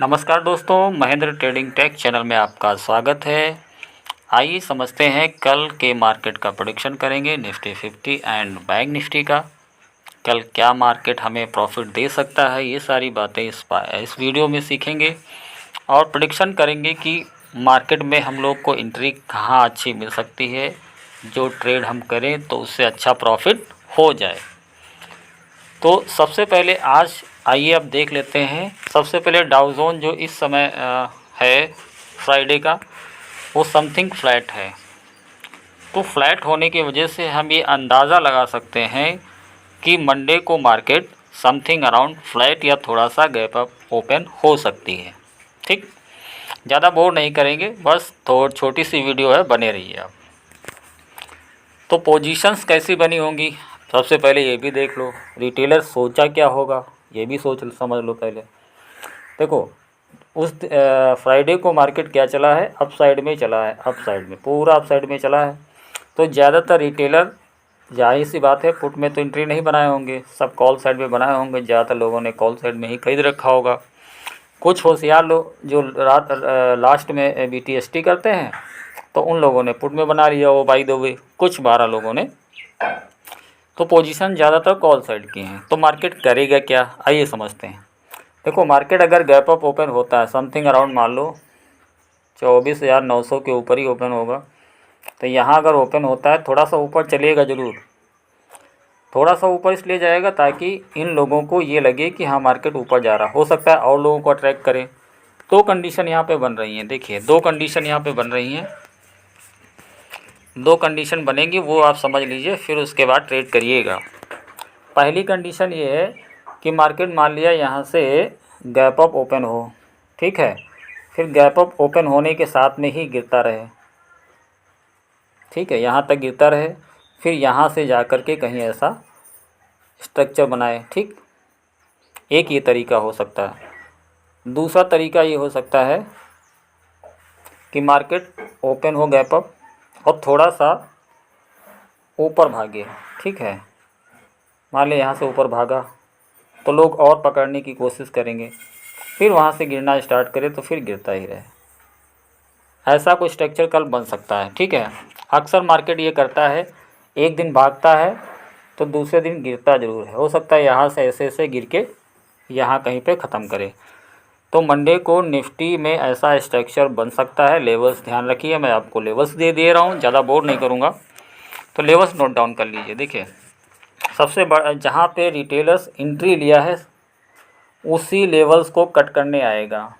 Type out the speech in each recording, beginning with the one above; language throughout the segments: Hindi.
नमस्कार दोस्तों, महेंद्र ट्रेडिंग टेक चैनल में आपका स्वागत है। आइए समझते हैं कल के मार्केट का प्रेडिक्शन करेंगे निफ्टी 50 एंड बैंक निफ्टी का। कल क्या मार्केट हमें प्रॉफिट दे सकता है, ये सारी बातें इस वीडियो में सीखेंगे और प्रेडिक्शन करेंगे कि मार्केट में हम लोग को एंट्री कहाँ अच्छी मिल सकती है, जो ट्रेड हम करें तो उससे अच्छा प्रॉफिट हो जाए। तो सबसे पहले आज आइए अब देख लेते हैं। सबसे पहले डाउ जोन जो इस समय है फ्राइडे का, वो समथिंग फ्लैट है। तो फ्लैट होने की वजह से हम ये अंदाज़ा लगा सकते हैं कि मंडे को मार्केट समथिंग अराउंड फ्लैट या थोड़ा सा गैप अप ओपन हो सकती है। ठीक, ज़्यादा बोर नहीं करेंगे, बस थोड़ी छोटी सी वीडियो है, बने रहिए आप। तो पोजीशंस कैसी बनी होंगी, सबसे पहले ये भी देख लो। रिटेलर सोचा क्या होगा, ये भी समझ लो पहले। देखो, उस फ्राइडे को मार्केट क्या चला है, अप साइड में चला है, अप साइड में पूरा अप साइड में चला है। तो ज़्यादातर रिटेलर, जाहिर सी बात है, पुट में तो एंट्री नहीं बनाए होंगे, सब कॉल साइड में बनाए होंगे। ज़्यादातर लोगों ने कॉल साइड में ही खरीद रखा होगा। कुछ होशियार लोग जो लास्ट में BTST करते हैं, तो उन लोगों ने पुट में बना लिया वो बाई द वे, कुछ 12 लोगों ने। तो पोजीशन ज़्यादातर कॉल साइड की हैं। तो मार्केट करेगा क्या, आइए समझते हैं। देखो, मार्केट अगर गैप अप ओपन होता है समथिंग अराउंड, मान लो 24,900 के ऊपर ही ओपन होगा, तो यहाँ अगर ओपन होता है थोड़ा सा ऊपर चलिएगा ज़रूर। थोड़ा सा ऊपर इसलिए जाएगा ताकि इन लोगों को ये लगे कि हाँ मार्केट ऊपर जा रहा, हो सकता है और लोगों को अट्रैक्ट करे। दो कंडीशन यहाँ पे बन रही हैं। देखिए, दो कंडीशन यहाँ पे बन रही हैं, दो कंडीशन बनेंगी, वो आप समझ लीजिए, फिर उसके बाद ट्रेड करिएगा। पहली कंडीशन ये है कि मार्केट मान लिया यहाँ से गैप अप ओपन हो, ठीक है, फिर गैप अप ओपन होने के साथ में ही गिरता रहे, ठीक है, यहाँ तक गिरता रहे, फिर यहाँ से जा कर के कहीं ऐसा स्ट्रक्चर बनाए। ठीक, एक ये तरीका हो सकता है। दूसरा तरीका ये हो सकता है कि मार्केट ओपन हो गैप अप और थोड़ा सा ऊपर भागे, ठीक है, मान लें यहाँ से ऊपर भागा तो लोग और पकड़ने की कोशिश करेंगे, फिर वहाँ से गिरना स्टार्ट करे तो फिर गिरता ही रहे। ऐसा कोई स्ट्रक्चर कल बन सकता है, ठीक है। अक्सर मार्केट ये करता है, एक दिन भागता है तो दूसरे दिन गिरता ज़रूर है। हो सकता है यहाँ से ऐसे ऐसे गिर के यहाँ कहीं पे ख़त्म करे। तो मंडे को निफ्टी में ऐसा स्ट्रक्चर बन सकता है। लेवल्स ध्यान रखिए, मैं आपको लेवल्स दे रहा हूँ, ज़्यादा बोर नहीं करूँगा। तो लेवल्स नोट डाउन कर लीजिए। देखिए, सबसे बड़ा जहाँ पे रिटेलर्स एंट्री लिया है उसी लेवल्स को कट करने आएगा,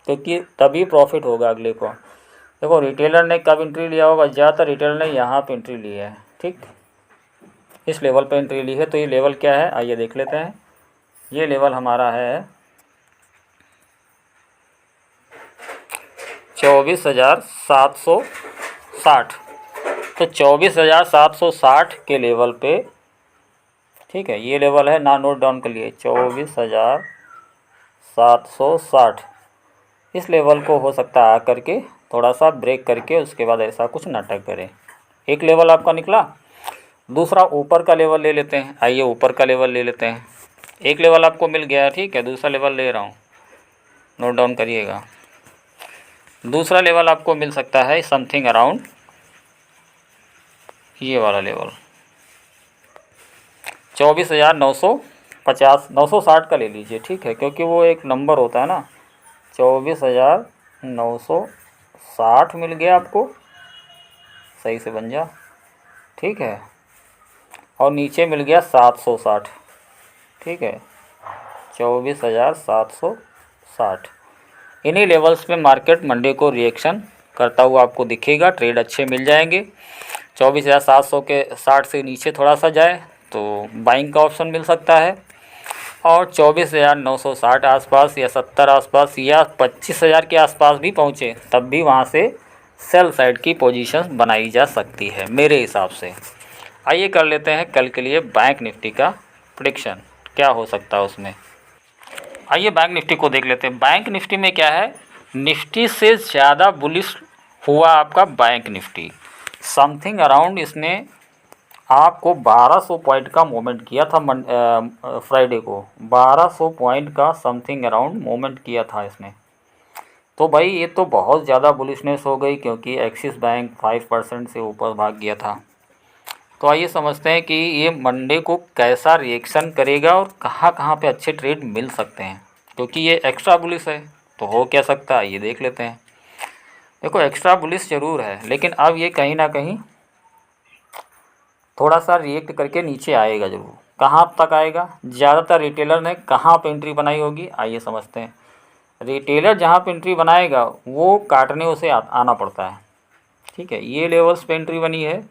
क्योंकि तभी प्रॉफिट होगा अगले को। देखो, रिटेलर ने कब एंट्री लिया होगा, ज़्यादातर रिटेलर ने यहाँ पे एंट्री ली है, ठीक, इस लेवल पे एंट्री ली है। तो ये लेवल क्या है, आइए देख लेते हैं। ये लेवल हमारा है 24,760। तो 24,760 के लेवल पे, ठीक है, ये लेवल है ना, नोट डाउन कर लिए, 24,760। इस लेवल को हो सकता है आकर के थोड़ा सा ब्रेक करके उसके बाद ऐसा कुछ नाटक करें। एक लेवल आपका निकला। दूसरा ऊपर का लेवल ले लेते हैं, आइए ऊपर का लेवल ले लेते हैं। एक लेवल आपको मिल गया है, ठीक है, दूसरा लेवल ले रहा हूँ, नोट डाउन करिएगा। दूसरा लेवल आपको मिल सकता है समथिंग अराउंड ये वाला लेवल 24,950, 960 का ले लीजिए, ठीक है, क्योंकि वो एक नंबर होता है ना। 24,960 मिल गया आपको, सही से बन जा, ठीक है, और नीचे मिल गया 760, ठीक है, 24,760। इन्हीं लेवल्स पे मार्केट मंडे को रिएक्शन करता हुआ आपको दिखेगा। ट्रेड अच्छे मिल जाएंगे। 24,700 के 60 से नीचे थोड़ा सा जाए तो बाइंग का ऑप्शन मिल सकता है, और 24,960 आसपास या 70 आसपास या 25,000 के आसपास भी पहुँचे तब भी वहाँ से सेल साइड की पोजीशंस बनाई जा सकती है मेरे हिसाब से। आइए कर लेते हैं कल के लिए बैंक निफ्टी का प्रेडिक्शन, क्या हो सकता है उसमें। आइए बैंक निफ्टी को देख लेते हैं। बैंक निफ्टी में क्या है, निफ्टी से ज़्यादा बुलिश हुआ आपका बैंक निफ्टी। समथिंग अराउंड इसने आपको 1200 पॉइंट का मूवमेंट किया था। फ्राइडे को 1200 पॉइंट का समथिंग अराउंड मूवमेंट किया था इसने, तो भाई ये तो बहुत ज़्यादा बुलिशनेस हो गई, क्योंकि एक्सिस बैंक 5% से ऊपर भाग गया था। तो आइए समझते हैं कि ये मंडे को कैसा रिएक्शन करेगा और कहाँ कहाँ पे अच्छे ट्रेड मिल सकते हैं, क्योंकि ये एक्स्ट्रा बुलिश है। तो हो क्या सकता है ये देख लेते हैं। देखो एक्स्ट्रा बुलिश ज़रूर है, लेकिन अब ये कहीं ना कहीं थोड़ा सा रिएक्ट करके नीचे आएगा ज़रूर। कहाँ तक आएगा, ज़्यादातर रिटेलर ने कहाँ पे एंट्री बनाई होगी, आइए समझते हैं। रिटेलर जहाँ पे एंट्री बनाएगा वो काटने उसे आना पड़ता है। ठीक है, ये लेवल्स पे एंट्री बनी है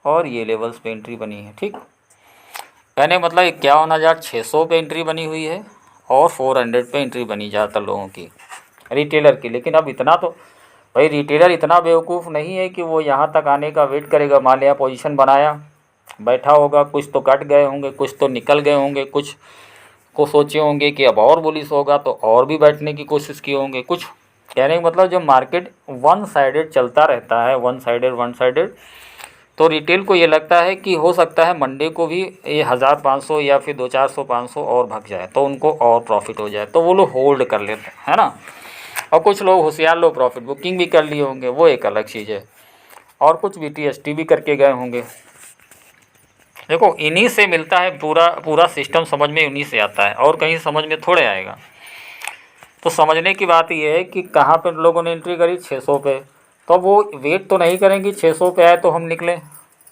और ये लेवल्स पे एंट्री बनी है। ठीक, कहने मतलब 51,600 पे एंट्री बनी हुई है और 400 पे एंट्री बनी ज़्यादातर लोगों की, रिटेलर की। लेकिन अब इतना तो भाई रिटेलर इतना बेवकूफ़ नहीं है कि वो यहाँ तक आने का वेट करेगा। मान लिया पोजीशन बनाया, बैठा होगा, कुछ तो कट गए होंगे, कुछ तो निकल गए होंगे, कुछ को सोचे होंगे कि अब और बुलिश होगा तो और भी बैठने की कोशिश किए होंगे। कुछ कहने का मतलब जब मार्केट वन साइडेड चलता रहता है, वन साइडेड, तो रिटेल को ये लगता है कि हो सकता है मंडे को भी ये 1,500 या फिर 200-400-500 और भाग जाए तो उनको और प्रॉफिट हो जाए, तो वो लोग होल्ड कर लेते हैं, है ना। और कुछ लोग होशियार लोग प्रॉफिट बुकिंग भी कर लिए होंगे, वो एक अलग चीज़ है। और कुछ BTST भी करके गए होंगे। देखो इन्हीं से मिलता है पूरा सिस्टम, समझ में इन्हीं से आता है और कहीं समझ में थोड़े आएगा। तो समझने की बात यह है कि कहाँ पर लोगों ने एंट्री करी 600 पे, तो वो वेट तो नहीं करेंगे 600 पे आए तो हम निकलें,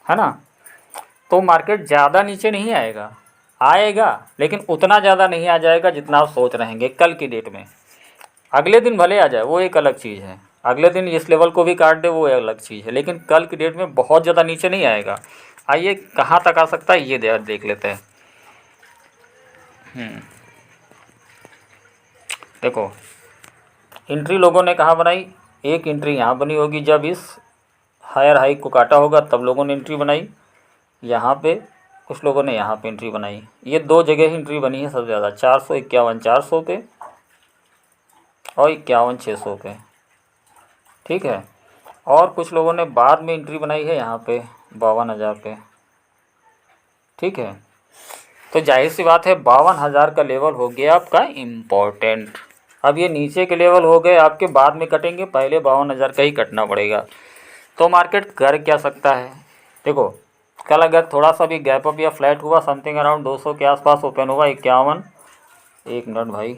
है ना। तो मार्केट ज़्यादा नीचे नहीं आएगा, आएगा लेकिन उतना ज़्यादा नहीं आ जाएगा जितना आप सोच रहेंगे कल की डेट में। अगले दिन भले आ जाए वो एक अलग चीज़ है, अगले दिन इस लेवल को भी काट दे वो एक अलग चीज़ है, लेकिन कल की डेट में बहुत ज़्यादा नीचे नहीं आएगा। आइए कहाँ तक आ सकता है ये देख लेते हैं। देखो एंट्री लोगों ने कहाँ बनाई, एक एंट्री यहाँ बनी होगी, जब इस हायर हाई को काटा होगा तब लोगों ने एंट्री बनाई यहाँ पे, कुछ लोगों ने यहाँ पे एंट्री बनाई। ये दो जगह ही एंट्री बनी है सबसे ज़्यादा, 451,400 पे और 51,600 पे। ठीक है, और कुछ लोगों ने बाद में एंट्री बनाई है यहाँ पे 52,000 पे। ठीक है, तो जाहिर सी बात है 52,000 का लेवल हो गया आपका इम्पोर्टेंट। अब ये नीचे के लेवल हो गए आपके, बाद में कटेंगे, पहले 52,000 का ही कटना पड़ेगा। तो मार्केट कर क्या सकता है, देखो कल अगर थोड़ा सा भी गैप अप या फ्लैट हुआ, समथिंग अराउंड 200 के आसपास ओपन हुआ, 51, एक मिनट भाई,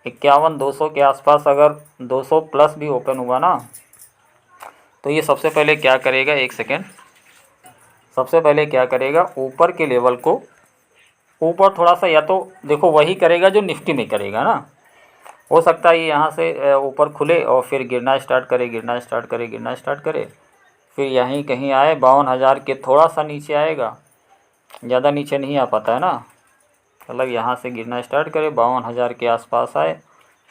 51,200 के आसपास अगर 200 प्लस भी ओपन हुआ ना, तो ये सबसे पहले क्या करेगा, एक सेकेंड, सबसे पहले क्या करेगा, ऊपर के लेवल को ऊपर थोड़ा सा, या तो देखो वही करेगा जो निफ्टी में करेगा ना। हो सकता है ये यहाँ से ऊपर खुले और फिर गिरना स्टार्ट करे, फिर यहीं कहीं आए 52,000 के थोड़ा सा नीचे आएगा, ज़्यादा नीचे नहीं आ पाता है ना, मतलब यहाँ से गिरना स्टार्ट करे 52,000 के आसपास आए,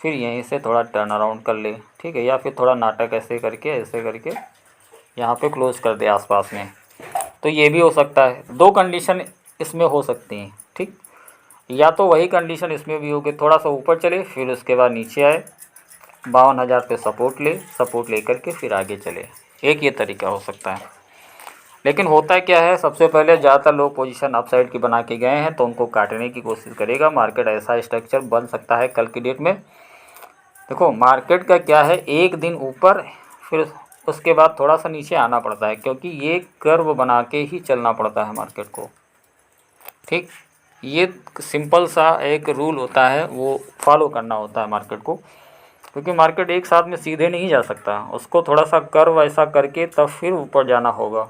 फिर यहीं से थोड़ा टर्न अराउंड कर ले। ठीक है, या फिर थोड़ा नाटक ऐसे करके यहाँ पे क्लोज़ कर दे आसपास में। तो ये भी हो सकता है, दो कंडीशन इसमें हो सकती हैं। ठीक, या तो वही कंडीशन इसमें भी हो कि थोड़ा सा ऊपर चले फिर उसके बाद नीचे आए, 52,000 पे सपोर्ट ले करके फिर आगे चले, एक ये तरीका हो सकता है। लेकिन होता है क्या है, सबसे पहले ज़्यादातर लोग पोजीशन अपसाइड की बना के गए हैं तो उनको काटने की कोशिश करेगा मार्केट। ऐसा स्ट्रक्चर बन सकता है कल की डेट में। देखो मार्केट का क्या है, एक दिन ऊपर फिर उसके बाद थोड़ा सा नीचे आना पड़ता है, क्योंकि ये कर्व बना के ही चलना पड़ता है मार्केट को। ठीक, ये सिंपल सा एक रूल होता है, वो फॉलो करना होता है मार्केट को, क्योंकि मार्केट एक साथ में सीधे नहीं जा सकता, उसको थोड़ा सा कर्व ऐसा करके तब फिर ऊपर जाना होगा।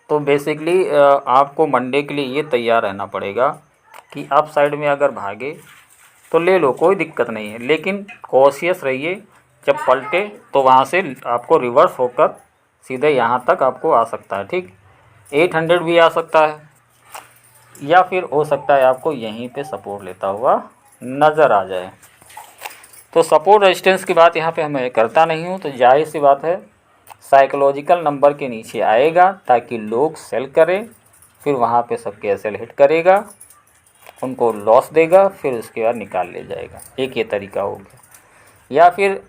तो बेसिकली आपको मंडे के लिए ये तैयार रहना पड़ेगा कि अप साइड में अगर भागे तो ले लो, कोई दिक्कत नहीं है, लेकिन कॉशियस रहिए, जब पलटे तो वहाँ से आपको रिवर्स होकर सीधे यहाँ तक आपको आ सकता है। ठीक, 800 भी आ सकता है, या फिर हो सकता है आपको यहीं पे सपोर्ट लेता हुआ नज़र आ जाए। तो सपोर्ट रेजिस्टेंस की बात यहाँ पे मैं करता नहीं हूँ, तो जाहिर सी बात है साइकोलॉजिकल नंबर के नीचे आएगा ताकि लोग सेल करें, फिर वहाँ पे सबके एसएल हिट करेगा, उनको लॉस देगा, फिर उसके बाद निकाल ले जाएगा। एक ये तरीका हो गया। या फिर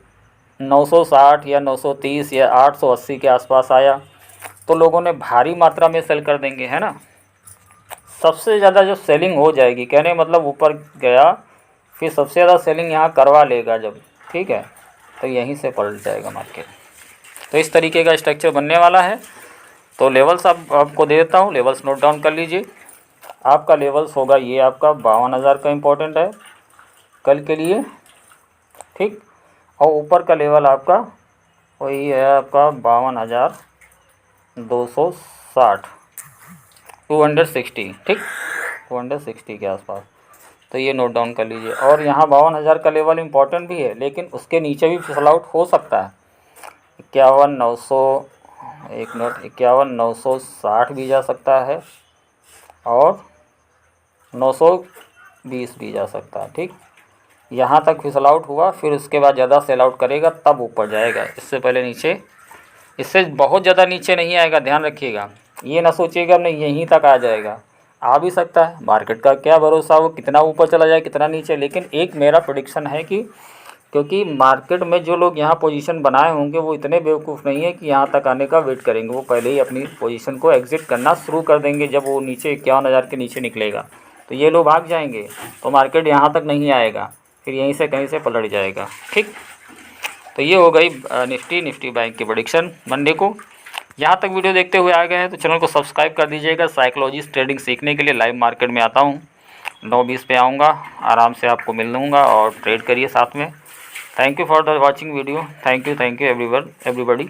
960 या 930 या 880 के आसपास आया तो लोगों ने भारी मात्रा में सेल कर देंगे, है ना। सबसे ज़्यादा जो सेलिंग हो जाएगी, कहने मतलब ऊपर गया फिर सबसे ज़्यादा सेलिंग यहाँ करवा लेगा जब, ठीक है, तो यहीं से पलट जाएगा मार्केट। तो इस तरीके का स्ट्रक्चर बनने वाला है। तो लेवल्स आपको दे देता हूँ, लेवल्स नोट डाउन कर लीजिए। आपका लेवल्स होगा ये आपका 52,000 का इम्पोर्टेंट है कल के लिए, ठीक। और ऊपर का लेवल आपका वही है आपका 52,260, 260, ठीक, 260 के आसपास। तो ये नोट डाउन कर लीजिए। और यहाँ 52,000 का लेवल इम्पोर्टेंट भी है, लेकिन उसके नीचे भी फिसल आउट हो सकता है। 51,900, एक नोट, 51,960 भी जा सकता है और 920 भी जा सकता है, ठीक। यहाँ तक फिसल आउट हुआ, फिर उसके बाद ज़्यादा सेल आउट करेगा तब ऊपर जाएगा, इससे पहले नीचे, इससे बहुत ज़्यादा नीचे नहीं आएगा, ध्यान रखिएगा। ये ना सोचिएगा नहीं यहीं तक आ जाएगा, आ भी सकता है, मार्केट का क्या भरोसा, वो कितना ऊपर चला जाए कितना नीचे। लेकिन एक मेरा प्रेडिक्शन है कि क्योंकि मार्केट में जो लोग यहाँ पोजीशन बनाए होंगे वो इतने बेवकूफ़ नहीं है कि यहाँ तक आने का वेट करेंगे, वो पहले ही अपनी पोजीशन को एग्जिट करना शुरू कर देंगे। जब वो नीचे 51,000 के नीचे निकलेगा तो ये लोग भाग जाएंगे, तो मार्केट यहाँ तक नहीं आएगा, फिर यहीं से कहीं से पलट जाएगा, ठीक। तो ये हो गई निफ्टी बैंक की प्रेडिक्शन मंडे को। यहाँ तक वीडियो देखते हुए आ गए हैं तो चैनल को सब्सक्राइब कर दीजिएगा। साइकोलॉजिस्ट ट्रेडिंग सीखने के लिए लाइव मार्केट में आता हूँ, 9:20 पे आऊँगा, आराम से आपको मिल लूँगा और ट्रेड करिए साथ में। Thank you for the watching video. Thank you everyone everybody.